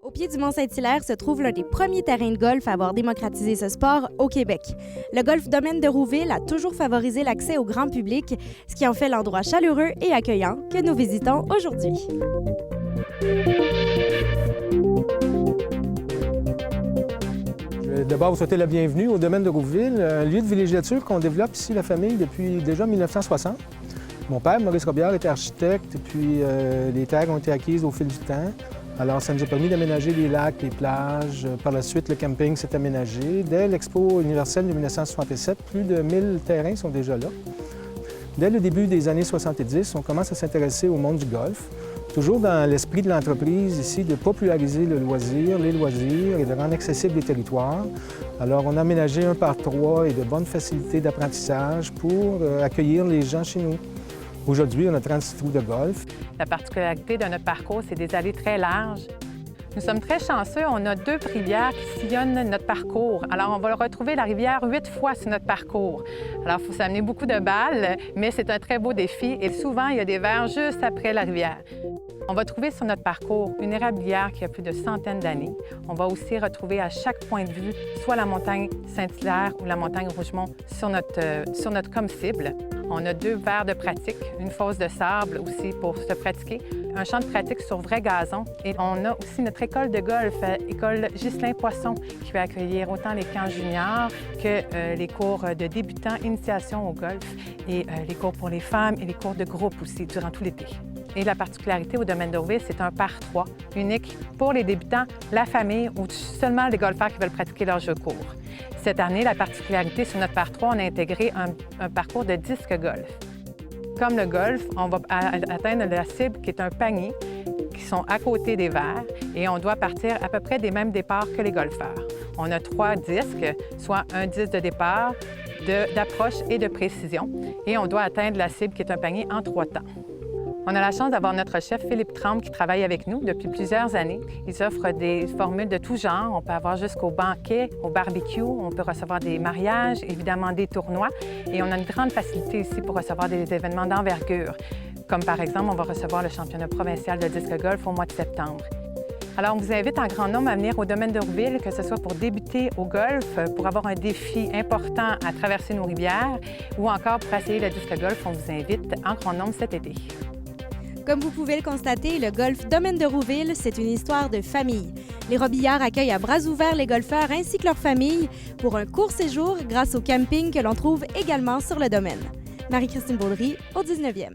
Au pied du Mont-Saint-Hilaire se trouve l'un des premiers terrains de golf à avoir démocratisé ce sport au Québec. Le golf domaine de Rouville a toujours favorisé l'accès au grand public, ce qui en fait l'endroit chaleureux et accueillant que nous visitons aujourd'hui. Je vais d'abord vous souhaiter la bienvenue au domaine de Rouville, un lieu de villégiature qu'on développe ici, la famille, depuis déjà 1960. Mon père, Maurice Robillard, était architecte, et puis les terres ont été acquises au fil du temps. Alors, ça nous a permis d'aménager les lacs, les plages. Par la suite, le camping s'est aménagé. Dès l'Expo universelle de 1967, plus de 1000 terrains sont déjà là. Dès le début des années 70, on commence à s'intéresser au monde du golf, toujours dans l'esprit de l'entreprise ici de populariser le loisir, les loisirs et de rendre accessibles les territoires. Alors, on a aménagé un par 3 et de bonnes facilités d'apprentissage pour accueillir les gens chez nous. Aujourd'hui, on a 36 trous de golf. La particularité de notre parcours, c'est des allées très larges. Nous sommes très chanceux. On a 2 rivières qui sillonnent notre parcours. Alors, on va retrouver la rivière 8 fois sur notre parcours. Alors, il faut s'amener beaucoup de balles, mais c'est un très beau défi. Et souvent, il y a des verres juste après la rivière. On va trouver sur notre parcours une érablière qui a plus de centaines d'années. On va aussi retrouver à chaque point de vue soit la montagne Saint-Hilaire ou la montagne Rougemont sur notre comme cible. On a 2 verres de pratique, une fosse de sable aussi pour se pratiquer, un champ de pratique sur vrai gazon. Et on a aussi notre école de golf, école Ghislain Poisson, qui va accueillir autant les camps juniors que les cours de débutants, initiation au golf, et les cours pour les femmes et les cours de groupe aussi durant tout l'été. Et la particularité au domaine de Rouville, c'est un par 3, unique pour les débutants, la famille ou seulement les golfeurs qui veulent pratiquer leur jeu court. Cette année, la particularité sur notre par 3, on a intégré un parcours de disque golf. Comme le golf, on va atteindre la cible qui est un panier qui sont à côté des verres et on doit partir à peu près des mêmes départs que les golfeurs. On a 3 disques, soit un disque de départ, d'approche et de précision et on doit atteindre la cible qui est un panier en 3 temps. On a la chance d'avoir notre chef Philippe Tremble qui travaille avec nous depuis plusieurs années. Il offre des formules de tout genre. On peut avoir jusqu'au banquet, au barbecue. On peut recevoir des mariages, évidemment des tournois. Et on a une grande facilité ici pour recevoir des événements d'envergure. Comme par exemple, on va recevoir le championnat provincial de disque golf au mois de septembre. Alors, on vous invite en grand nombre à venir au domaine de Rouville, que ce soit pour débuter au golf, pour avoir un défi important à traverser nos rivières ou encore pour essayer le disque golf. On vous invite en grand nombre cet été. Comme vous pouvez le constater, le golf domaine de Rouville, c'est une histoire de famille. Les Robillards accueillent à bras ouverts les golfeurs ainsi que leurs familles pour un court séjour grâce au camping que l'on trouve également sur le domaine. Marie-Christine Baudry, au 19e.